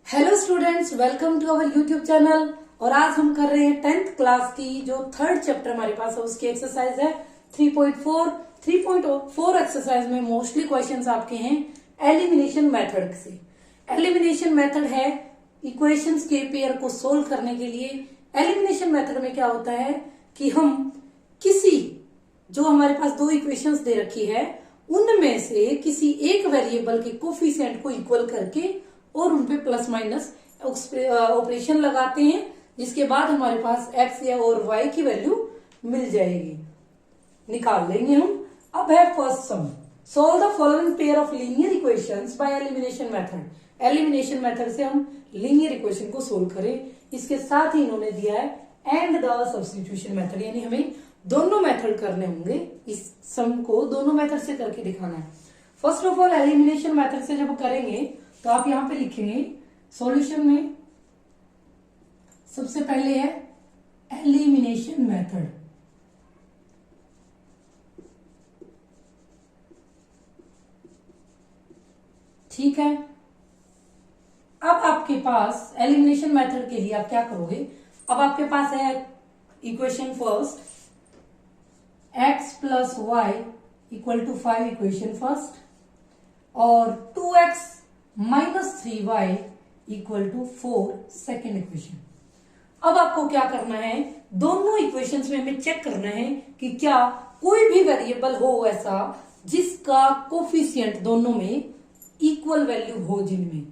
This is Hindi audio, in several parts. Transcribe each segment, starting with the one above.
Hello students, welcome to our YouTube channel. और आज हम कर रहे हैं 10th क्लास की जो थर्ड चैप्टर हमारे पास है उसकी एक्सरसाइज है 3.4। 3.4 एक्सरसाइज में मोस्टली क्वेश्चंस आपके हैं एलिमिनेशन मेथड से। एलिमिनेशन मेथड है इक्वेशंस के पेयर को सोल्व करने के लिए। एलिमिनेशन मेथड में क्या होता है कि हम किसी जो हमारे पास दो इक्वेशंस दे रखी है उनमें से किसी एक वेरिएबल के कोफिशिएंट को इक्वल करके और उनपे प्लस माइनस ऑपरेशन लगाते हैं, जिसके बाद हमारे पास एक्स या और वाई की वैल्यू मिल जाएगी, निकाल लेंगे हम। अब है first sum, solve the following pair of linear equations by elimination method. Elimination method से हम लीनियर इक्वेशन को सोल्व करें। इसके साथ ही इन्होंने दिया है एंड द सब्स्टिट्यूशन मेथड, यानी हमें दोनों मेथड करने होंगे। इस सम को दोनों मेथड से करके दिखाना है। First of all elimination method से जब करेंगे तो आप यहां पे लिखेंगे सॉल्यूशन में सबसे पहले है एलिमिनेशन मेथड। ठीक है, अब आपके पास एलिमिनेशन मेथड के लिए आप क्या करोगे। अब आपके पास है equation first x plus y equal to 5 equation first और 2x minus 3y equal to 4 second equation. अब आपको क्या करना है, दोनों इक्वेशंस में हमें चेक करना है कि क्या कोई भी वेरिएबल हो ऐसा जिसका कोफिशिएंट दोनों में इक्वल वैल्यू हो जिनमें।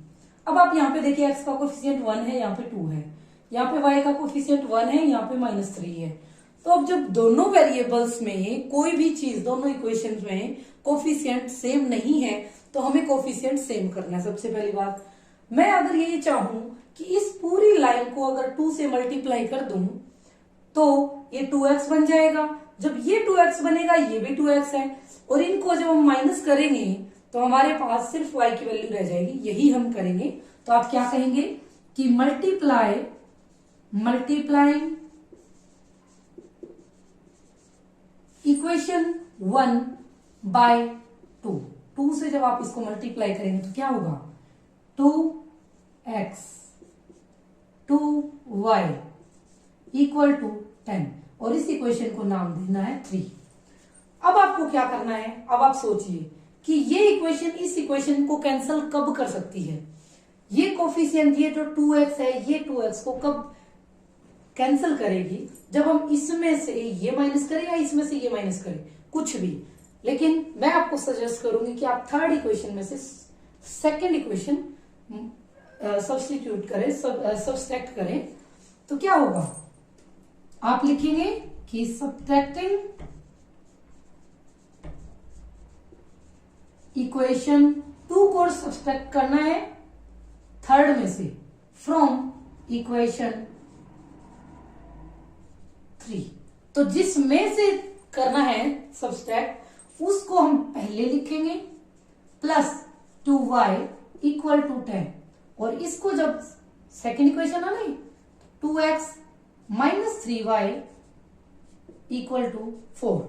अब आप यहाँ पे देखिए x का कोफिशिएंट 1 है, यहाँ पे 2 है, यहाँ पे y का कोफिशिएंट 1 है, यहाँ पे -3 है। तो अब जब दोनों वेरिएबल्स में कोई भी चीज दोनों इक्वेशंस में कोफिशिएंट सेम नहीं है तो हमें कोफिशिएंट सेम करना है। सबसे पहली बात, मैं अगर ये चाहूं कि इस पूरी लाइन को अगर 2 से मल्टीप्लाई कर दूं तो ये 2x बन जाएगा। जब ये 2x बनेगा ये भी 2x है और इनको जब हम माइनस करेंगे तो हमारे पास सिर्फ y की वैल्यू रह जाएगी। यही हम करेंगे। तो आप क्या कहेंगे कि मल्टीप्लाइंग इक्वेशन 1 बाय 2 से जब आप इसको मल्टीप्लाई करेंगे तो क्या होगा 2x 2y इक्वल टू 10 और इस इक्वेशन को नाम देना है 3। अब आपको क्या करना है, अब आप सोचिए कि ये इक्वेशन इस इक्वेशन को कैंसिल कब कर सकती है। ये कोफिशिएंट ये जो 2x है ये 2x को कब कैंसिल करेगी, जब हम इसमें से ये माइनस करें या इसमें से ये माइनस करें, कुछ भी। लेकिन मैं आपको सजेस्ट करूंगी कि आप थर्ड इक्वेशन में से सेकंड इक्वेशन सब्स्टिट्यूट करें, सब्सट्रैक्ट करें। तो क्या होगा, आप लिखेंगे कि सब्ट्रैक्टिंग इक्वेशन 2 को सब्सट्रैक्ट करना है थर्ड में से फ्रॉम इक्वेशन 3। तो जिसमें से करना है सब्सट्रैक्ट उसको हम पहले लिखेंगे प्लस 2y इक्वल टू 10 और इसको जब सेकेंड इक्वेशन है नहीं 2x minus 3y equal to 4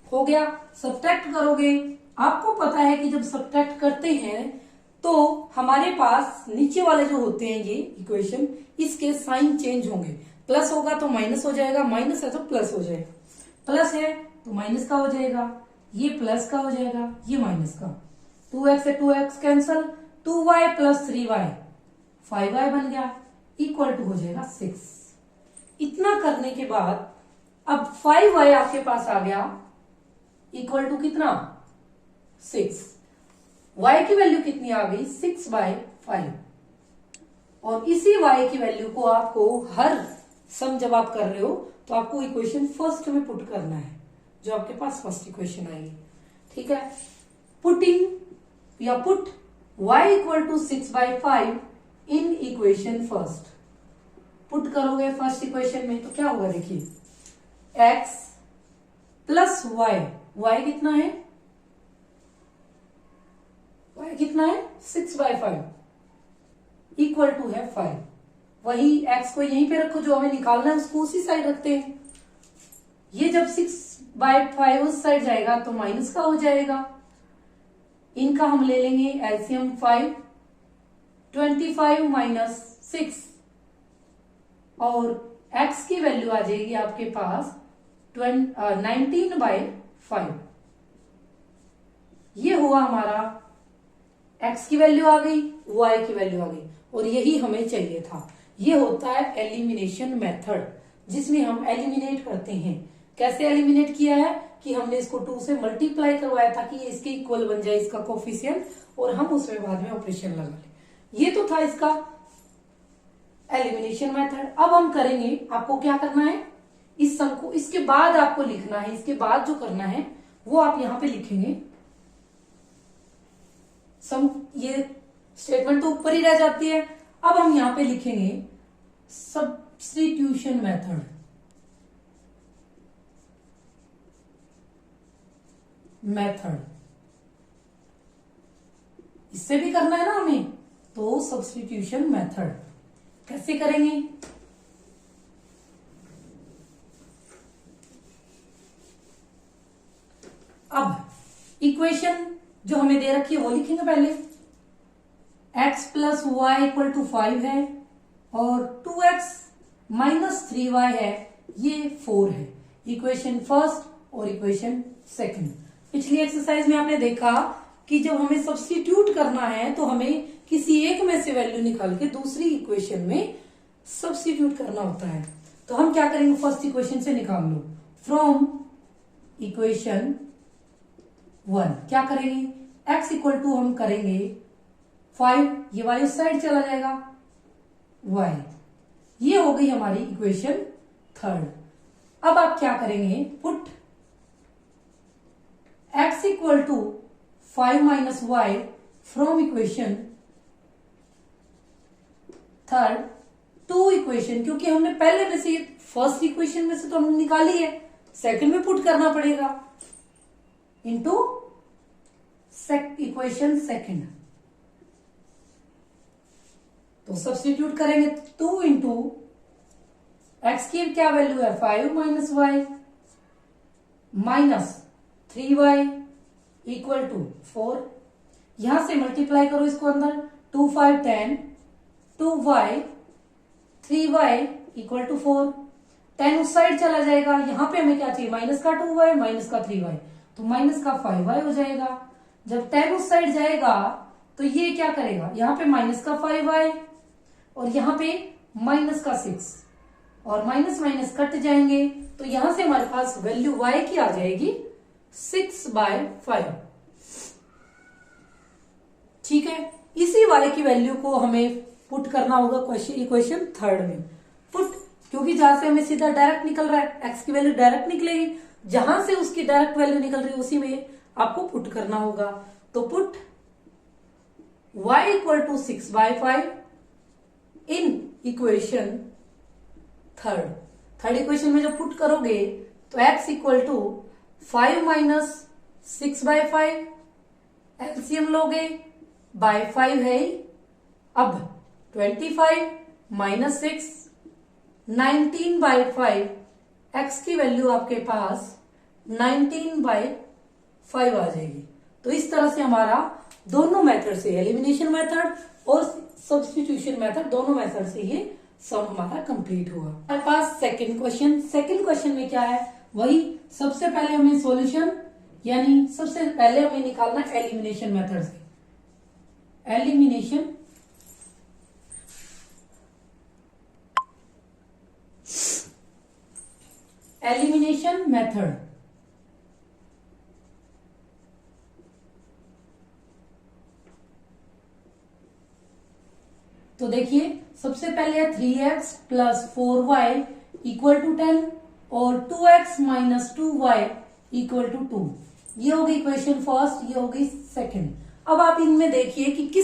हो गया। सब्ट्रैक्ट करोगे, आपको पता है कि जब सब्ट्रैक्ट करते हैं तो हमारे पास नीचे वाले जो होते हैं ये इक्वेशन इसके साइन चेंज होंगे। प्लस होगा तो माइनस हो जाएगा, माइनस है तो प्लस हो जाएगा, प्लस है तो माइनस का हो जाएगा, ये प्लस का हो जाएगा, ये माइनस का। 2x से 2x cancel, 2y plus 3y 5y बन गया इक्वल टू हो जाएगा 6। इतना करने के बाद अब 5y आपके पास आ गया इक्वल टू कितना 6। y की वैल्यू कितनी आ गई 6/5 और इसी y की वैल्यू को आपको हर सम जब आप कर रहे हो तो आपको इक्वेशन फर्स्ट में पुट करना है, जो आपके पास फर्स्ट इक्वेशन आएगी। ठीक है, पुटिंग या put y equal to 6/5 in equation first. Put करोगे फर्स्ट इक्वेशन में तो क्या होगा, देखिए x प्लस y कितना है, y कितना है 6/5 इक्वल टू है 5। वही x को यहीं पे रखो, जो हमें निकालना है उसको उसी साइड रखते हैं। ये जब 6/5 उस साइड जाएगा तो माइनस का हो जाएगा। इनका हम ले लेंगे एलसीएम 5, 25 माइनस 6 और x की वैल्यू आ जाएगी आपके पास 19/5। ये हुआ हमारा x की वैल्यू आ गई, y की वैल्यू आ गई, और यही हमें चाहिए था। ये होता है एलिमिनेशन मेथड, जिसमें हम एलिमिनेट करते हैं। कैसे एलिमिनेट किया है कि हमने इसको 2 से मल्टीप्लाई करवाया था कि ये इसके इक्वल बन जाए, इसका कोफिशिएंट, और हम उसमें बाद में ऑपरेशन लगा लें। ये तो था इसका एलिमिनेशन मेथड। अब हम करेंगे, आपको क्या करना है, इस सम को इसके बाद आपको लिखना है। इसके बाद जो करना है वो आप यहां पे लिखेंगे। सम, ये स्टेटमेंट तो ऊपर ही रह जाती है। अब हम यहां पे लिखेंगे सब्स्टिट्यूशन मेथड। इससे भी करना है ना हमें, तो सब्स्टिट्यूशन मेथड कैसे करेंगे। अब इक्वेशन जो हमें दे रखी है वो लिखेंगे पहले। x plus y equal to 5 है और 2x माइनस 3y है, ये 4 है। इक्वेशन फर्स्ट और इक्वेशन सेकंड। पिछली एक्सरसाइज में आपने देखा कि जब हमें सब्स्टिट्यूट करना है तो हमें किसी एक में से वैल्यू निकाल के दूसरी इक्वेशन में सब्स्टिट्यूट करना होता है। तो हम क्या करेंगे, फर्स्ट इक्वेशन से निकाल लो। फ्रॉम इक्वेशन 1 क्या करेंगे, x इक्वल टू हम करेंगे 5, ये y उस साइड चला जाएगा, y, ये हो गई हमारी इक्वेशन थर्ड। अब आप क्या करेंगे, put x equal to 5 minus y from equation third to equation, क्योंकि हमने पहले में से फर्स्ट इक्वेशन में से तो हमने निकाली है, सेकंड में पुट करना पड़ेगा, इनटू इक्वेशन सेकंड। तो सब्स्टिट्यूट करेंगे 2 इंटू एक्स की क्या वैल्यू है 5 minus y minus 3y equal to 4। यहां से मल्टीप्लाई करो इसको अंदर, 2 5 10, 2y 3y इक्वल टू 4। 10 उस साइड चला जाएगा, यहां पे हमें क्या चाहिए, माइनस का 2y माइनस का 3y, तो माइनस का 5y हो जाएगा। जब 10 उस साइड जाएगा तो ये क्या करेगा, यहां पे माइनस का 5y और यहां पे माइनस का 6, और माइनस माइनस कट जाएंगे, तो यहां से हमारे पास वैल्यू y की आ जाएगी 6/5। ठीक है, इसी y की वैल्यू को हमें पुट करना होगा इक्वेशन थर्ड में। पुट, क्योंकि जहां से हमें सीधा डायरेक्ट निकल रहा है, x की वैल्यू डायरेक्ट निकलेगी, जहां से उसकी डायरेक्ट वैल्यू निकल रही है उसी में आपको पुट करना होगा। तो put y equal to 6/5 in equation third equation में जब पुट करोगे तो x equal to 5 minus 6/5, LCM लोगे, बाय 5 है ही। अब 25 माइनस 6, 19/5, x की वैल्यू आपके पास 19/5 आ जाएगी। तो इस तरह से हमारा दोनों मेथड से, एलिमिनेशन मेथड और सब्स्टिट्यूशन मेथड, दोनों मेथड से ये सम हमारा कंप्लीट हुआ। हमारे पास सेकंड क्वेश्चन में क्या है, वही सबसे पहले हमें सॉल्यूशन, यानी सबसे पहले हमें निकालना एलिमिनेशन मेथड से। एलिमिनेशन मेथड, तो देखिए सबसे पहले है 3x plus 4y equal to 10 और 2x minus 2y equal to 2। ये होगी इक्वेशन फर्स्ट, ये होगी सेकंड। अब आप इनमें देखिए कि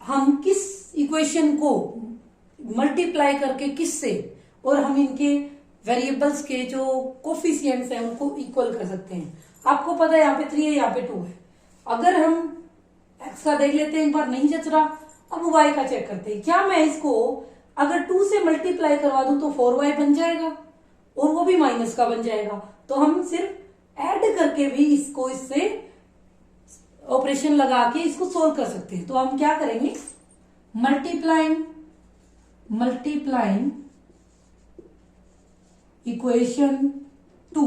हम किस इक्वेशन को मल्टीप्लाई करके किससे, और हम इनके वेरिएबल्स के जो कोफिशिएंट्स हैं उनको इक्वल कर सकते हैं। आपको पता है यहाँ पे 3 है, यहाँ पे 2 है। अगर हम x का देख लेते हैं एक बार, नहीं जच रहा, अब y का चेक करते हैं। क्या मैं इसको अगर 2 से मल्टीप्लाई करवा दूं तो 4y बन जाएगा और वो भी माइनस का बन जाएगा। तो हम सिर्फ ऐड करके भी इसको इससे ऑपरेशन लगा के इसको सोल्व कर सकते हैं। तो हम क्या करेंगे, मल्टीप्लाइंग इक्वेशन 2।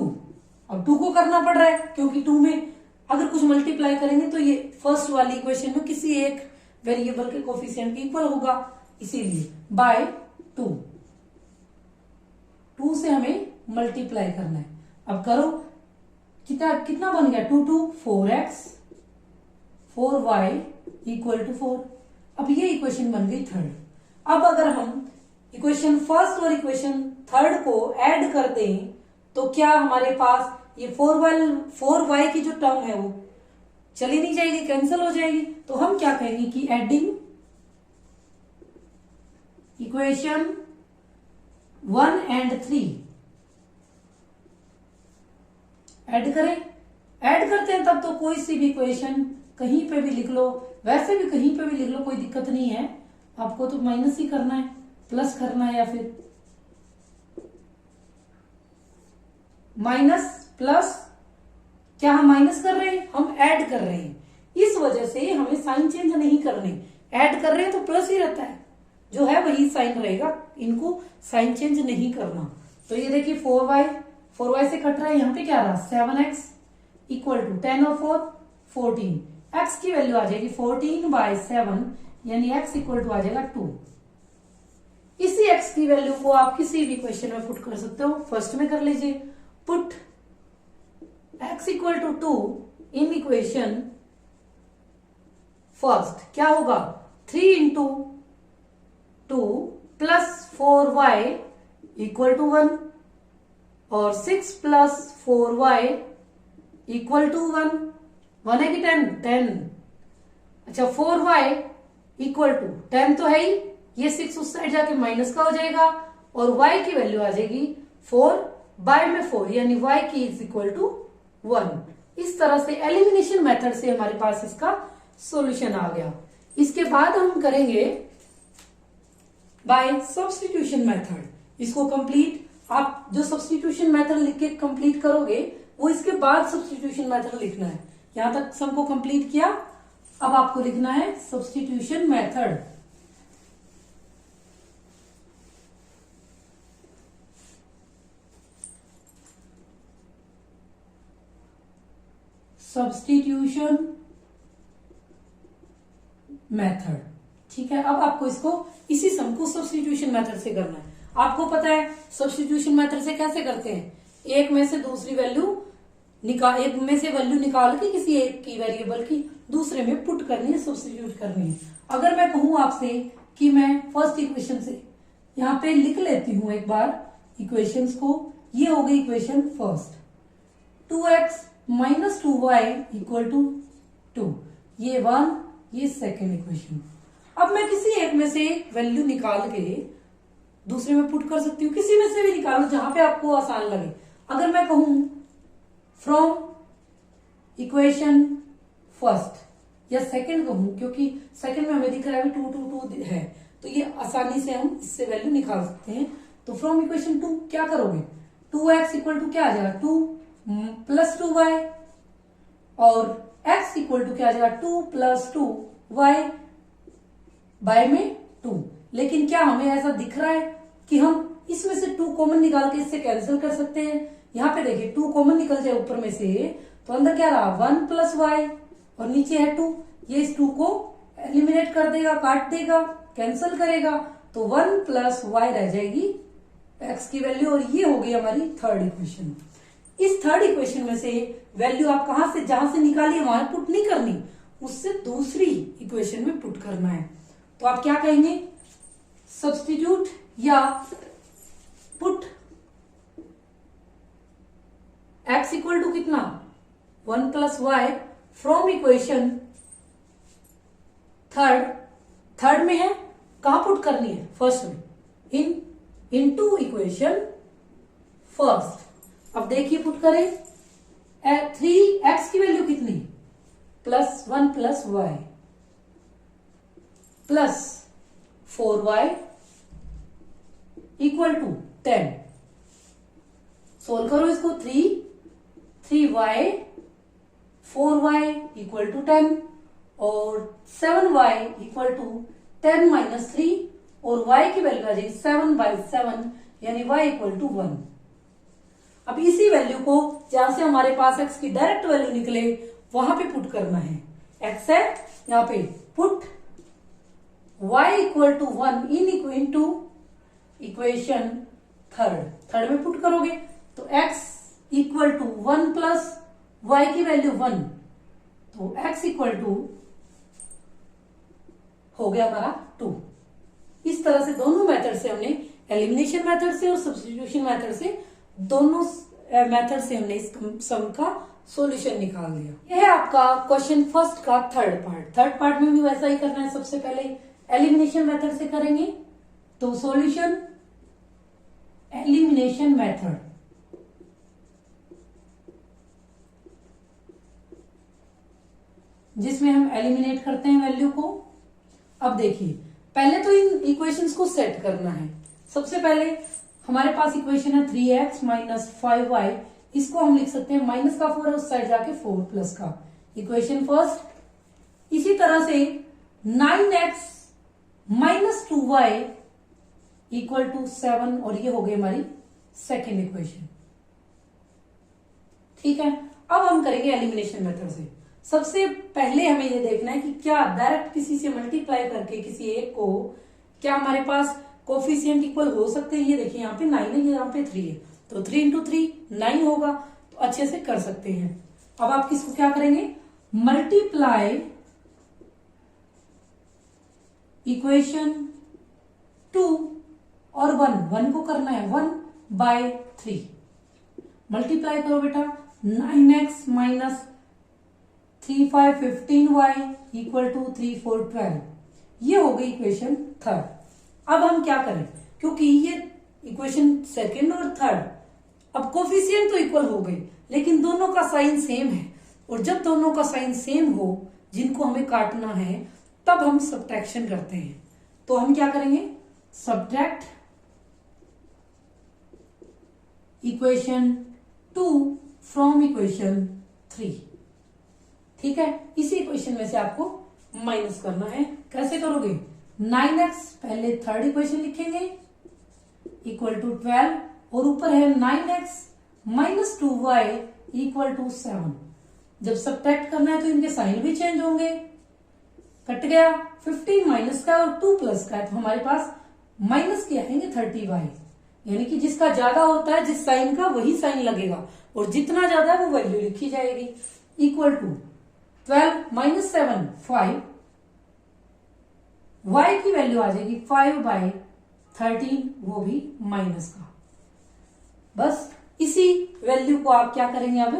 अब 2 को करना पड़ रहा है क्योंकि 2 में अगर कुछ मल्टीप्लाई करेंगे तो ये फर्स्ट वाली इक्वेशन में किसी एक वेरिएबल के कोफिशिएंट इक्वल होगा, इसीलिए बाय 2 से हमें मल्टीप्लाई करना है। अब करो, कितना बन गया, 2 2 4x 4y इक्वल टू 4। अब ये इक्वेशन बन गई थर्ड। अब अगर हम इक्वेशन फर्स्ट और इक्वेशन थर्ड को ऐड कर दें तो क्या हमारे पास ये 4y की जो टर्म है वो चली नहीं जाएगी, कैंसिल हो जाएगी। तो हम क्या कहेंगे कि एडिंग इक्वेशन 1 एंड 3 ऐड करें। ऐड करते हैं तब तो कोई सी भी इक्वेशन कहीं पे भी लिख लो, वैसे भी कहीं पे भी लिख लो, कोई दिक्कत नहीं है। आपको तो माइनस ही करना है, प्लस करना है, या फिर माइनस प्लस। क्या हम माइनस कर रहे हैं, हम ऐड कर रहे हैं, इस वजह से हमें साइन चेंज नहीं करने। ऐड कर रहे हैं तो प्लस ही रहता है, जो है वही साइन रहेगा, इनको साइन चेंज नहीं करना। तो ये देखिए 4y से कट रहा है, यहाँ पे क्या रहा 7x इक्वल टू 10 और 4 14। x की वैल्यू आ जाएगी 14/7 यानी x इक्वल टू आ जाएगा 2। इसी x की वैल्यू को आप किसी भी क्वेश्चन में पुट कर सकते हो। फर्स्ट में कर लीजिए, put x equal to 2 in equation first. क्या होगा 3 into 2 plus 4y equal to 1 और 6 प्लस 4y इक्वल टू 1 है कि 10। अच्छा 4y इक्वल टू 10 तो है ही, ये 6 उस साइड जाके माइनस का हो जाएगा और y की वैल्यू आ जाएगी 4/4 यानी y की इज इक्वल टू 1। इस तरह से एलिमिनेशन मेथड से हमारे पास इसका सॉल्यूशन आ गया। इसके बाद हम करेंगे बाय सब्स्टिट्यूशन मेथड। इसको कंप्लीट आप जो सब्स्टिट्यूशन मेथड लिख के कंप्लीट करोगे वो इसके बाद सब्स्टिट्यूशन मेथड लिखना है। यहां तक सम को कंप्लीट किया, अब आपको लिखना है सब्स्टिट्यूशन मेथड। सब्स्टिट्यूशन मेथड, ठीक है। अब आपको इसको इसी सम को सब्स्टिट्यूशन मेथड से करना है। आपको पता है सब्स्टिट्यूशन मेथड से कैसे करते हैं, एक में से दूसरी वैल्यू एक में से वैल्यू निकाल के किसी एक की वेरिएबल की दूसरे में पुट करनी है, सब्स्टिट्यूट करनी है। अगर मैं कहूं आपसे कि मैं फर्स्ट इक्वेशन से यहां पे लिख लेती हूं एक बार इक्वेशंस को, ये हो गई equation first 2x minus 2y equal to 2, ये 1, ये सेकेंड इक्वेशन। अब मैं किसी एक में से वैल्यू निकाल के दूसरे में पुट कर सकती हूँ, किसी में से भी निकालो जहां पे आपको आसान लगे। अगर मैं कहूं फ्रॉम इक्वेशन फर्स्ट या सेकंड कहूं, क्योंकि सेकंड में हमें दिख रहा है 2 2 2 है, तो ये आसानी से हम इससे वैल्यू निकाल सकते हैं। तो फ्रॉम इक्वेशन 2 क्या करोगे, 2x इक्वल टू क्या आ जाएगा 2 प्लस 2y और x इक्वल टू क्या आ जाएगा 2 प्लस 2y बाय में 2। लेकिन क्या हमें ऐसा दिख रहा है कि हम इसमें से 2 कॉमन निकाल के इससे कैंसिल कर सकते हैं। यहाँ पे देखिए 2 कॉमन निकल जाए ऊपर में से तो अंदर क्या रहा 1 प्लस वाई और नीचे है 2, ये इस 2 को एलिमिनेट कर देगा, काट देगा, कैंसिल करेगा, तो 1 प्लस वाई रह जाएगी x की वैल्यू, और ये हो गई हमारी थर्ड इक्वेशन। इस थर्ड इक्वेशन में से वैल्यू आप कहां से जहां से निकाली वहां पुट नहीं करनी, उससे दूसरी इक्वेशन में पुट करना है। तो आप क्या कहेंगे, सब्स्टिट्यूट या पुट x इक्वल टू कितना 1 plus y from equation third में है, कहां पुट करनी है फर्स्ट में, इनटू इक्वेशन फर्स्ट। अब देखिए पुट करें 3x की वैल्यू कितनी plus 1 plus y plus 4y equal to 10। Solve करो इसको, 3y 4y इक्वल टू 10 और 7y इक्वल टू 10 माइनस 3 और y की वैल्यू आ जाएगी 7/7 यानी y इक्वल टू 1। अब इसी वैल्यू को जहां से हमारे पास x की डायरेक्ट वैल्यू निकले वहां पे पुट करना है। x है यहां पे, put y equal to 1 into equation third में पुट करोगे तो x equal to 1 plus y की वैल्यू 1, तो x इक्वल टू हो गया हमारा 2। इस तरह से दोनों मेथड से हमने, एलिमिनेशन मेथड से और सब्स्टिट्यूशन मेथड से, दोनों मेथड से हमने इस सम का सॉल्यूशन निकाल दिया। यह है आपका क्वेश्चन फर्स्ट का थर्ड पार्ट में भी वैसा ही करना है। सबसे पहले एलिमिनेशन मेथड से करेंगे, तो सॉल्यूशन एलिमिनेशन मेथड, जिसमें हम एलिमिनेट करते हैं वैल्यू को। अब देखिए, पहले तो इन इक्वेशंस को सेट करना है। सबसे पहले हमारे पास इक्वेशन है 3x माइनस 5y, इसको हम लिख सकते हैं माइनस का 4 है उस साइड जाके 4 प्लस का, इक्वेशन फर्स्ट। इसी तरह से 9x minus 2y equal to 7, और ये हो गई हमारी सेकेंड इक्वेशन। ठीक है, अब हम करेंगे एलिमिनेशन मेथड से। सबसे पहले हमें ये देखना है कि क्या डायरेक्ट किसी से मल्टीप्लाई करके किसी एक को, क्या हमारे पास कोफिशिएंट इक्वल हो सकते हैं। ये देखिए यहाँ पे 9 है, यहाँ पे 3 है, तो 3 इंटू 3 9 होगा, तो अच्छे से कर सकते हैं। अब आप किसको क्या करेंगे, मल्टीप्लाई इक्वेशन 2 और 1 को करना है 1/3। मल्टीप्लाई करो बेटा, 9x minus 3 5 15y equal to 3 4 12, ये हो गई इक्वेशन थर्ड। अब हम क्या करें, क्योंकि ये इक्वेशन सेकेंड और थर्ड, अब कोफिशिएंट तो इक्वल हो गई, लेकिन दोनों का साइन सेम है, और जब दोनों का साइन सेम हो, जिनको हमें काटना है, तब हम सब्ट्रैक्शन करते हैं। तो हम क्या करेंगे, सब्ट्रैक्ट इक्वेशन 2 फ्रॉम इक्वेशन 3। ठीक है, इसी इक्वेशन में से आपको माइनस करना है। कैसे करोगे, 9x पहले थर्ड इक्वेशन लिखेंगे इक्वल टू 12, और ऊपर है 9x minus 2y equal to 7। जब सब्ट्रैक्ट करना है तो इनके साइन भी चेंज होंगे, कट गया। 15 माइनस का और 2 प्लस का है, तो हमारे पास माइनस के आएंगे 30y, यानी कि जिसका ज्यादा होता है जिस साइन का वही साइन लगेगा, और जितना ज्यादा है वो वैल्यू लिखी जाएगी। इक्वल टू 12 माइनस 7 5, y की वैल्यू आ जाएगी 5/13, वो भी माइनस का। बस इसी वैल्यू को आप क्या करेंगे, अब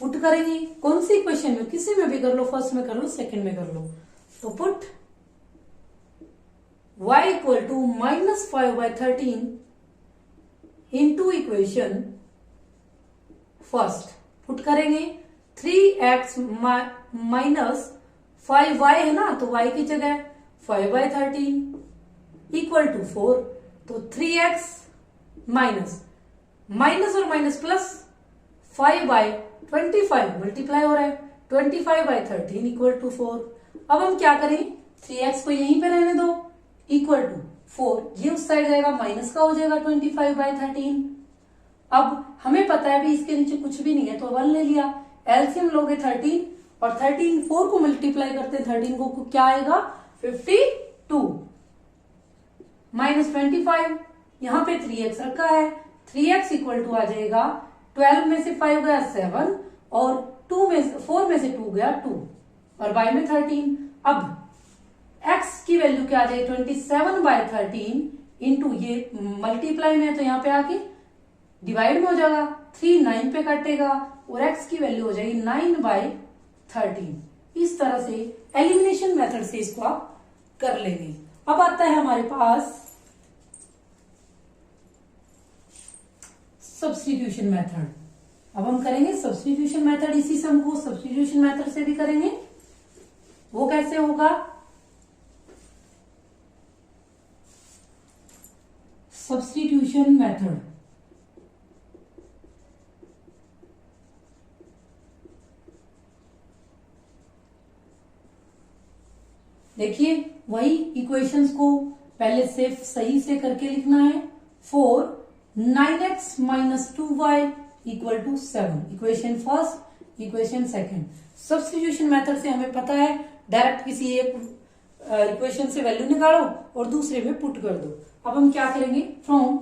पुट करेंगे। कौन सी इक्वेशन में, किसी में भी कर लो, फर्स्ट में कर लो, सेकंड में कर लो, तो put y equal to minus 5/13 into equation first. Put करेंगे 3x माइनस 5y है ना, तो y की जगह 5/13 इक्वल टू 4, तो 3x माइनस और माइनस प्लस 5/25 मल्टीप्लाई हो रहा है, 25/13 इक्वल टू 4। अब हम क्या करें, 3x को यहीं पे रहने दो, इक्वल टू 4, ये उस साइड जाएगा, माइनस का हो जाएगा 25/13। अब हमें पता है भी इसके नीचे कुछ भी नहीं है, तो 1 ले लिया। एलसीएम लोगे 13, और 13 4 को मल्टीप्लाई करते हैं 13 को, क्या आएगा 52 माइनस 25, यहां पे 3x रखा है, 3x इक्वल टू आ जाएगा 12 में से 5 गया 7, और 4 में से 2 गया 2, और y में 13। अब x की वैल्यू क्या आ जाएगी 27/13 इंटू, ये मल्टीप्लाई में है तो यहाँ पे आके डिवाइड में हो जाएगा, 3 9 पे कटेगा, और x की वैल्यू हो जाएगी 9/13। इस तरह से एलिमिनेशन मेथड से इसको आप कर लेंगे। अब आता है हमारे पास सब्स्टिट्यूशन मेथड। अब हम करेंगे सब्स्टिट्यूशन मेथड, इसी सम को सब्स्टिट्यूशन मेथड से भी करेंगे। वो कैसे होगा, सब्स्टिट्यूशन मेथड, देखिए वही इक्वेशंस को पहले से सही से करके लिखना है। 4 9x minus 2y equal to 7, equation first, equation second. Substitution method से हमें पता है डायरेक्ट किसी एक इक्वेशन से वैल्यू निकालो और दूसरे में पुट कर दो। अब हम क्या करेंगे, फ्रॉम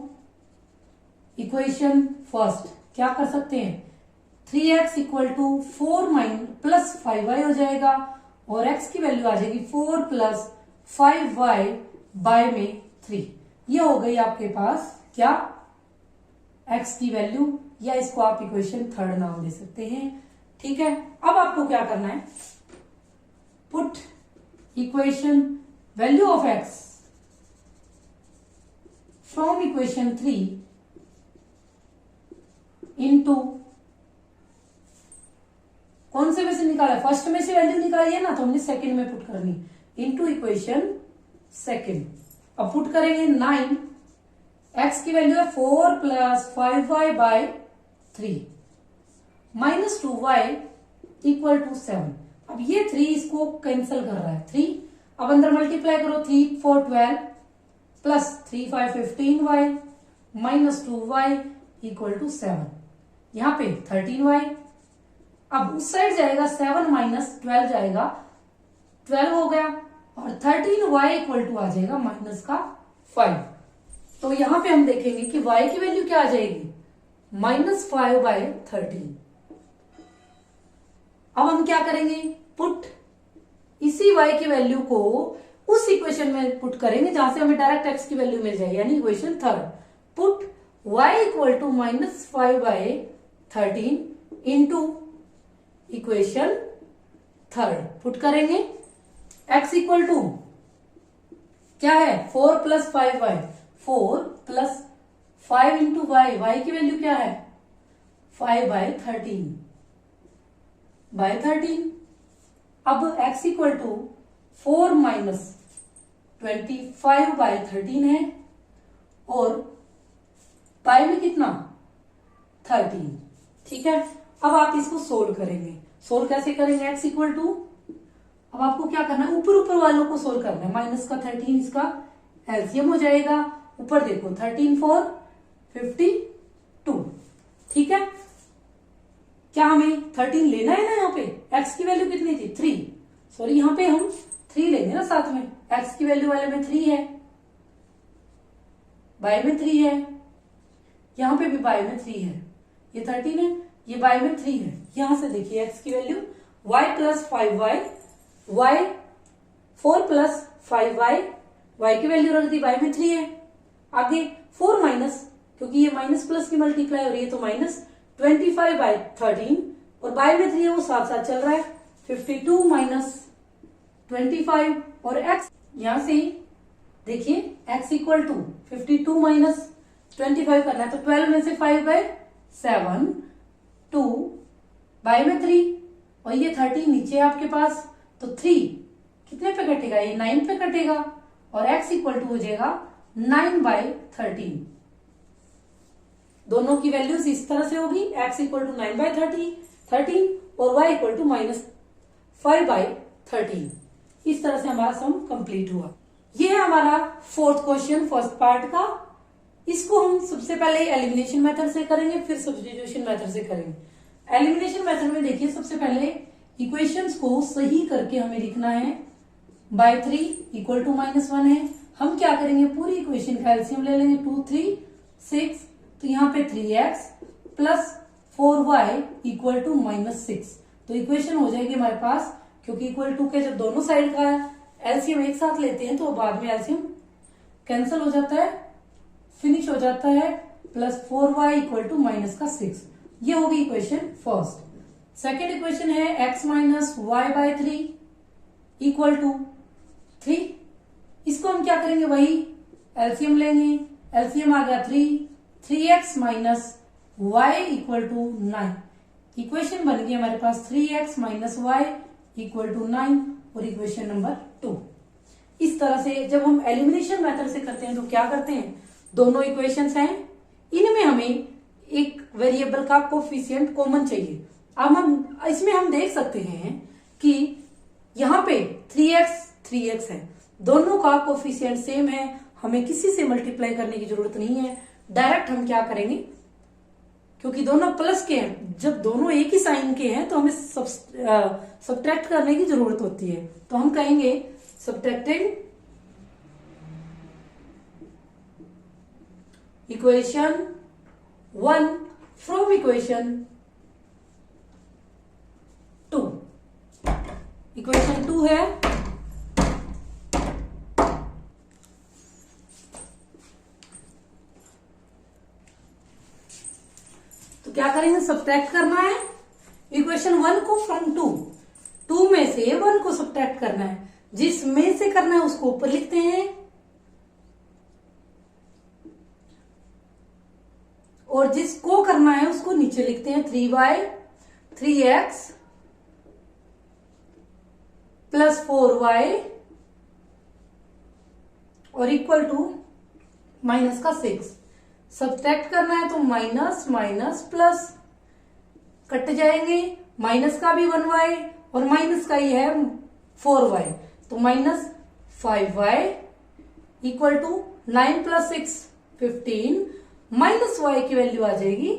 इक्वेशन फर्स्ट क्या कर सकते हैं, 3x equal to 4 plus 5y हो जाएगा और x की वैल्यू आ जाएगी 4 प्लस 5y बाय में 3। ये हो गई आपके पास क्या, x की वैल्यू, या इसको आप इक्वेशन थर्ड नाम दे सकते हैं। ठीक है, अब आपको क्या करना है, put equation value of x from equation 3 into, कौन से में से निकाला, फर्स्ट में से वैल्यू निकाली है ना, तो हमने सेकंड में पुट करनी, इनटू इक्वेशन सेकंड। अब पुट करेंगे 9, x की वैल्यू है 4 plus 5y by 3 minus 2y equal to 7। अब ये 3 इसको कैंसिल कर रहा है, 3 अब अंदर मल्टीप्लाई करो, 3 4 12 plus 3 5 15y minus 2y equal to 7, यहां पे 13y। अब उस साइड जाएगा 7 माइनस 12 जाएगा, 12 हो गया और 13y इक्वल टू आ जाएगा माइनस का 5। तो यहां पे हम देखेंगे कि y की वैल्यू क्या आ जाएगी, -5 बाय 13। अब हम क्या करेंगे, पुट इसी y की वैल्यू को उस इक्वेशन में पुट करेंगे जहां से हमें डायरेक्ट x की वैल्यू मिल जाए, यानी equation third. Put y equal to -5 by 13 into equation third, put करेंगे x इक्वल टू क्या है, 4 plus 5y, 4 plus 5 into y, y की वैल्यू क्या है 5 बाय 13 बाय 13। अब x equal to 4 minus 25 by 13 है और बाय में कितना 13। ठीक है, अब आप इसको सोल्व करेंगे। सोल्व कैसे करेंगे, x इक्वल टू, अब आपको क्या करना है, ऊपर ऊपर वालों को सोल्व करना है। माइनस का 13 इसका एलसीएम हो जाएगा, ऊपर देखो 13 4 52। ठीक है, क्या हमें 13 लेना है ना, यहाँ पे x की वैल्यू कितनी थी 3, सॉरी यहाँ पे हम 3 लेंगे ना साथ में, x की वैल्यू वाले में 3 है, बाय में 3 है, यहाँ पे भी बाय में 3 है, ये 13 है, ये बाय में 3 है। यहां से देखिए x की value y plus 5y, y 4 plus 5y, y की वैल्यू रख दी, बाय में 3 है। आगे 4 माइनस, क्योंकि ये माइनस प्लस की मल्टीप्लाई हो रही है तो माइनस 25 बाय 13 और बाय में 3 है वो साथ साथ चल रहा है, 52 माइनस 25 और x यहां से देखिए x इक्वल टू 52 माइनस 25 करना है तो 12 में से 5 बाय 7 2 बाय में 3 और ये 13 नीचे है आपके पास, तो 3 कितने पे कटेगा, ये 9 पे कटेगा और x इक्वल टू हो जाएगा 9 बाय 13। दोनों की वैल्यूज इस तरह से होगी, x इक्वल टू 9 बाय 13 और y इक्वल टू -5 बाय 13। इस तरह से हमारा सम कंप्लीट हुआ। ये है हमारा फोर्थ क्वेश्चन फर्स्ट पार्ट का। इसको हम सबसे पहले एलिमिनेशन मेथड से करेंगे, फिर सब्स्टिट्यूशन मेथड से करेंगे। एलिमिनेशन मेथड में देखिए सबसे पहले इक्वेशंस को सही करके हमें लिखना है, बाय 3 इक्वल टू -1 है। हम क्या करेंगे, पूरी इक्वेशन का एलसीएम ले लेंगे, 2 3 6, तो यहाँ पे 3x plus 4y equal to -6। तो इक्वेशन हो जाएगी हमारे पास, क्योंकि इक्वल टू के जब दोनों साइड का एलसीएम एक साथ लेते हैं तो बाद में एलसीएम कैंसिल हो जाता है, फिनिश हो जाता है, प्लस 4y इक्वल टू -6। ये होगी इक्वेशन फर्स्ट। सेकेंड इक्वेशन है x minus y by 3 equal to 3। इसको हम क्या करेंगे, वही एलसीएम लेंगे, एलसीएम आ गया 3x minus y equal to 9। Equation बन गई हमारे पास 3x minus y equal to 9 और इक्वेशन नंबर 2। इस तरह से जब हम एलिमिनेशन मेथड से करते हैं तो क्या करते हैं, दोनों इक्वेशंस हैं, इनमें हमें एक वेरिएबल का कोफिशिएंट कॉमन चाहिए। अब हम इसमें हम देख सकते हैं कि यहाँ पे 3x है, दोनों का कोफिशिएंट सेम है, हमें किसी से मल्टीप्लाई करने की जरूरत नहीं है। डायरेक्ट हम क्या करेंगे, क्योंकि दोनों प्लस के हैं, जब दोनों एक ही साइन के हैं तो हमें सब्ट्रैक्ट करने की जरूरत होती है। तो हम कहेंगे subtracting equation 1 from equation 2। Equation 2 है तो क्या करेंगे, सब्ट्रैक्ट करना है इक्वेशन 1 को फ्रॉम 2 में से 1 को सब्ट्रैक्ट करना है। जिस में से करना है उसको ऊपर लिखते हैं और जिसको करना है उसको नीचे लिखते हैं। 3y 3x प्लस 4y और इक्वल टू माइनस का 6। सब्ट्रैक्ट करना है तो माइनस माइनस प्लस कट जाएंगे, माइनस का भी 1y और माइनस का ही है 4y, तो minus 5y equal to 9 plus 6 15, minus y की वैल्यू आ जाएगी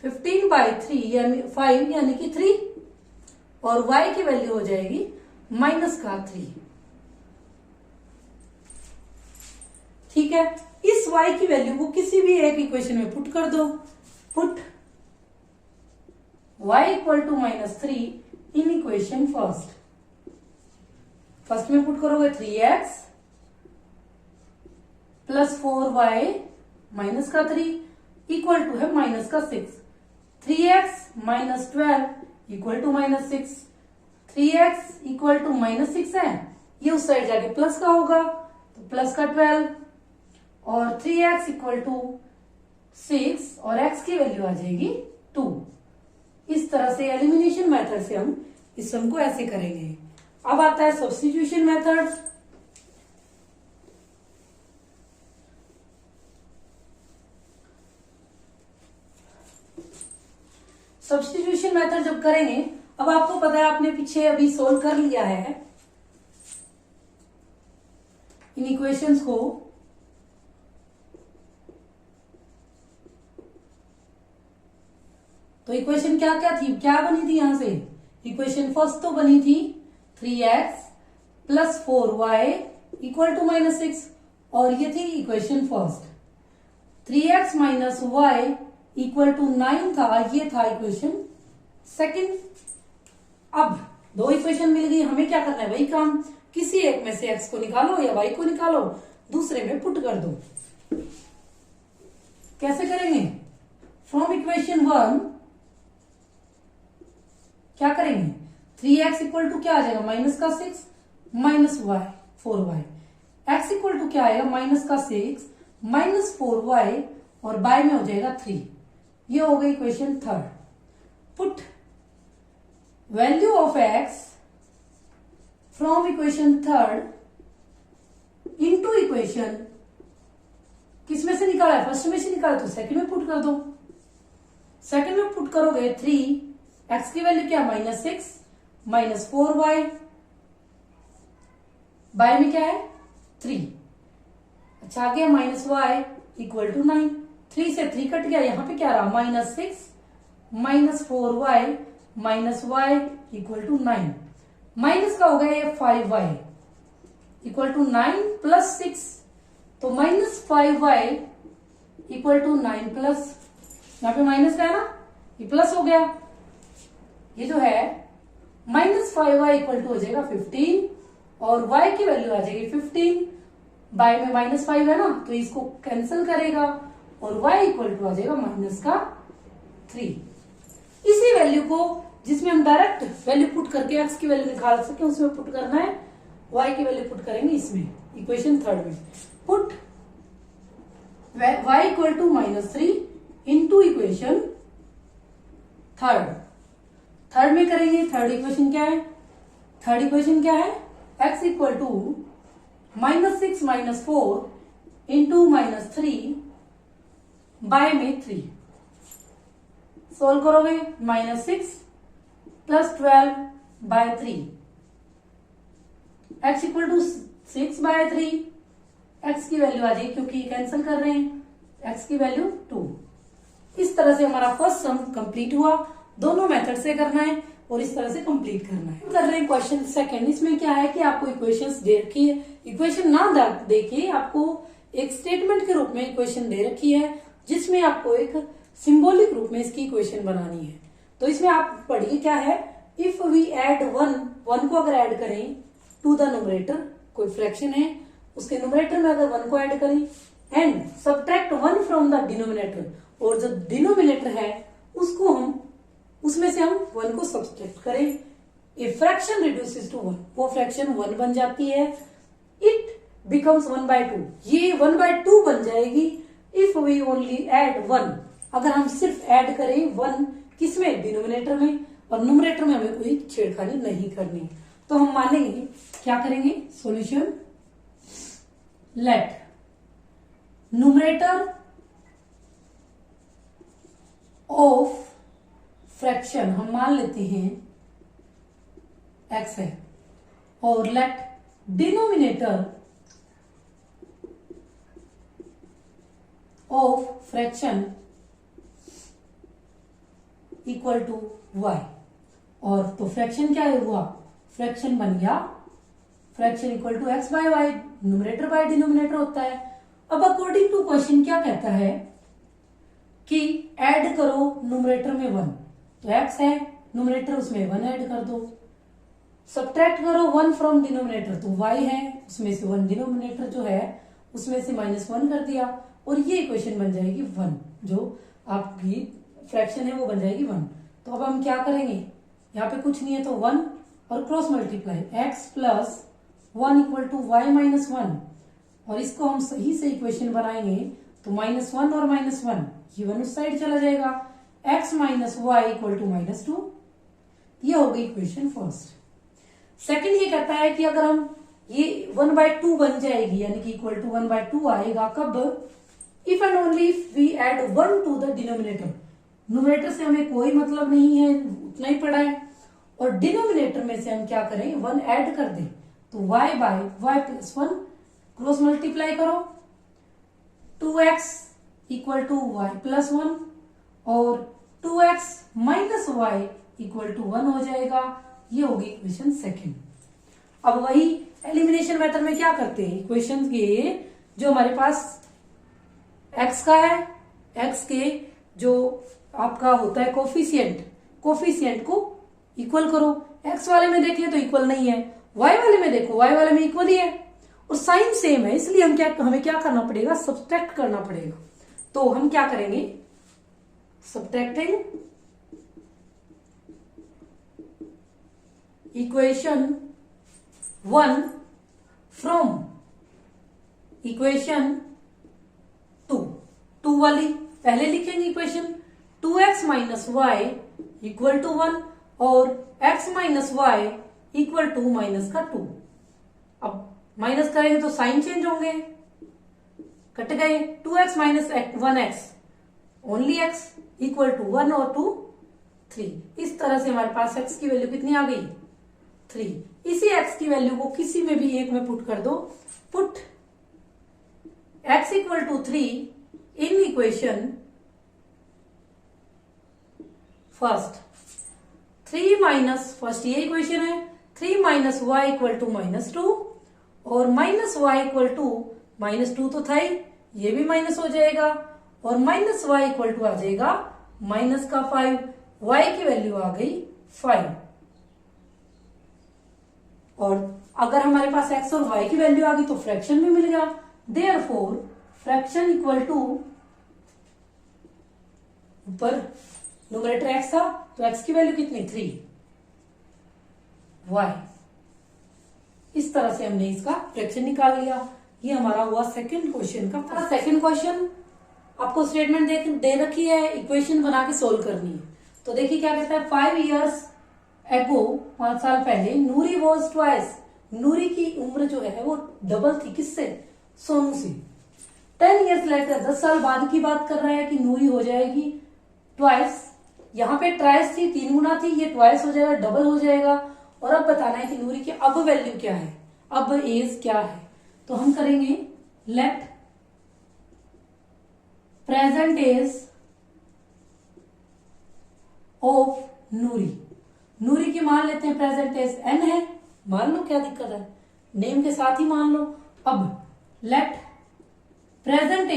15/3 यानी 5 यानी कि 3 और y की वैल्यू हो जाएगी माइनस का 3। ठीक है, इस y की वैल्यू को किसी भी एक इक्वेशन में पुट कर दो। Put y equal to -3 in equation first में पुट करोगे 3x प्लस 4y माइनस का 3 इक्वल टू है माइनस का 6। 3x minus 12 equal to -6, 3x equal to -6 है, ये उस साइड जाके प्लस का होगा तो प्लस का 12 और 3x इक्वल टू 6 और x की वैल्यू आ जाएगी 2। इस तरह से एलिमिनेशन मेथड से हम इस सम को ऐसे करेंगे। अब आता है सब्स्टिट्यूशन मेथड। सब्स्टिट्यूशन मेथड जब करेंगे, अब आपको पता है आपने पीछे अभी सोल्व कर लिया है इन इक्वेशंस को। तो इक्वेशन क्या क्या थी, क्या बनी थी यहां से, इक्वेशन फर्स्ट तो बनी थी 3x plus 4y equal to -6 और ये थी equation first. 3x minus y equal to 9 था, ये था इक्वेशन सेकंड। अब दो इक्वेशन मिल गई, हमें क्या करना है, वही काम, किसी एक में से x को निकालो या y को निकालो, दूसरे में पुट कर दो। कैसे करेंगे, फ्रॉम इक्वेशन 1 क्या करेंगे, 3x इक्वल टू क्या आ जाएगा माइनस का 6 minus y 4y, x equal to क्या आएगा माइनस का 6 माइनस 4y और y में हो जाएगा 3। ये हो गई equation third. Put value of x from equation third into equation, किस में से निकाला है, फर्स्ट में से निकाला तो सेकंड में पुट कर दो। सेकंड में पुट करोगे 3x की वैल्यू क्या -6 माइनस 4y, y में क्या है 3, अच्छा आ गया माइनस y इक्वल टू 9। 3 से 3 कट गया, यहां पे क्या रहा -6 minus 4y minus y equal to 9, minus का हो गया ये 5y इक्वल टू 9 प्लस 6, तो minus 5y equal to 9 plus, यहां पे माइनस का है ना, ये प्लस हो गया, ये जो है -5y इक्वल टू हो जाएगा 15 और y की वैल्यू आ जाएगी 15, y में -5 है ना तो इसको कैंसिल करेगा और y इक्वल टू आ जाएगा माइनस का 3। इसी वैल्यू को जिसमें हम डायरेक्ट वैल्यू पुट करके x की वैल्यू निकाल सके उसमें पुट करना है, y की वैल्यू पुट करेंगे इसमें इक्वेशन थर्ड में। Put y equal to -3 into equation third में करेंगे। थर्ड इक्वेशन क्या है, थर्ड इक्वेशन क्या है, x equal to -6 minus 4 into -3 by में 3। सोल्व करोगे -6 plus 12 by 3, x equal to 6/3, x की वैल्यू आ जाएगी क्योंकि कैंसिल कर रहे हैं, x की वैल्यू 2। इस तरह से हमारा फर्स्ट सम कंप्लीट हुआ। दोनों मेथड से करना है और इस तरह से कंप्लीट करना है। कर रहे हैं क्वेश्चन सेकंड। इसमें क्या है कि आपको इक्वेशंस दे रखी है, इक्वेशन ना देके आपको एक स्टेटमेंट के रूप में इक्वेशन दे रखी है, जिसमें आपको एक सिंबॉलिक रूप में इसकी इक्वेशन बनानी है। तो इसमें आप पढ़िए क्या है, इफ वी एड वन को अगर ऐड करें टू द न्यूमरेटर, कोई फ्रैक्शन है उसके न्यूमरेटर में अगर 1 को ऐड करें, and subtract 1 from the denominator, और जो डिनोमिनेटर है उसको हम उसमें से हम 1 को सब्ट्रैक्ट करें, ए फ्रैक्शन रिड्यूसेस टू 1, वो फ्रैक्शन 1 बन जाती है। इट बिकम्स 1/2, ये 1/2 बन जाएगी इफ वी ओनली ऐड 1, अगर हम सिर्फ ऐड करें 1 किसमें, डिनोमिनेटर में, और न्यूमरेटर में हमें कोई छेड़खानी नहीं करनी। तो हम मानेंगे क्या करेंगे, solution let numerator of fraction हम मान लेते हैं x है, और let denominator of fraction equal to y, और तो फ्रैक्शन क्या हुआ, फ्रैक्शन बन गया fraction equal to x/y, numerator by denominator होता है। अब अकॉर्डिंग टू क्वेश्चन क्या कहता है कि ऐड करो न्यूमरेटर में 1, तो x है न्यूमरेटर, उसमें 1 ऐड कर दो। सब्ट्रैक्ट करो 1 फ्रॉम डिनोमिनेटर, तो y है उसमें से 1 डिनोमिनेटर जो है उसमें से -1 कर दिया, और ये इक्वेशन बन जाएगी 1, जो आपकी फ्रैक्शन है वो बन जाएगी 1। तो अब हम क्या करेंगे, यहाँ पे कुछ नहीं है तो 1 और cross multiply, x plus 1 equal to y minus 1, और इसको हम सही से इक्वेशन बनाएंगे तो -1 और -1 ये 1 उस साइड चला जाएगा, x minus y equal to -2, ये हो गई इक्वेशन फर्स्ट। सेकंड ये कहता है कि अगर हम ये 1/2 बन जाएगी, यानी कि इक्वल टू 1/2 आएगा कब, if and only if we add 1 to the denominator, numerator से हमें कोई मतलब नहीं है, उतना ही पड़ा है, और डिनोमिनेटर में से हम क्या करें 1 ऐड कर दें, तो y by y plus 1 cross multiply करो, 2x equal to y plus 1 और 2x minus y equal to 1 हो जाएगा। ये होगी इक्वेशन सेकंड। अब वही एलिमिनेशन मेथड में क्या करते हैं, इक्वेशन के जो हमारे पास x का है, x के जो आपका होता है कोफिशिएंट को इक्वल करो। x वाले में देखें तो इक्वल नहीं है, y वाले में देखो y वाले में इक्वल ही है, और साइन सेम है, इसलिए हमें क्या करना पड़ेगा, सब्ट्रैक्ट करना पड़ेगा। तो हम क्या करेंगे, सब्ट्रैक्टिंग इक्वेशन 1 फ्रॉम इक्वेशन 2 वाली पहले लिखेंगे equation, 2x minus y equal to 1 और x minus y equal to -2। अब माइनस करेंगे तो साइन चेंज होंगे, कट गए, 2x minus 1x only x equal to 1 और 2 3। इस तरह से हमारे पास x की वैल्यू कितनी आ गई, 3। इसी x की वैल्यू को किसी में भी एक में पुट कर दो, put x equal to 3 in equation first, 3 minus first ये इक्वेशन है, 3 माइनस वाई इक्वल टू -2 और माइनस वाई इक्वल टू -2 तो था ही, ये भी माइनस हो जाएगा, और माइनस वाई इक्वल टू आ जाएगा -5, वाई की वैल्यू आ गई 5। और अगर हमारे पास x और y की वैल्यू आ गई तो फ्रैक्शन भी मिल गया, देयरफॉर फ्रैक्शन इक्वल टू, ऊपर न्यूमरेटर x था तो x की वैल्यू कितनी 3, y। इस तरह से हमने इसका फ्रैक्शन निकाल लिया। ये हमारा हुआ सेकंड क्वेश्चन का। सेकंड क्वेश्चन आपको स्टेटमेंट दे रखी है, इक्वेशन बना के सोल्व करनी है। तो देखिए क्या कहता है, 5 years ago 5 साल पहले नूरी वॉज ट्वाइस, नूरी की उम्र जो है वो डबल थी, किससे, सोनू से। 10 years later 10 साल बाद की बात कर रहा है कि नूरी हो जाएगी ट्वाइस, यहाँ पे ट्राइस थी 3 गुना थी, ये ट्वाइस हो जाएगा, डबल हो जाएगा। और अब बताना है कि नूरी की अब वैल्यू क्या है। अब एज क्या है, तो हम करेंगे लेट प्रेजेंट एज ऑफ नूरी। नूरी की मान लेते हैं प्रेजेंट एज n है, मान लो, क्या दिक्कत है, नेम के साथ ही मान लो। अब let present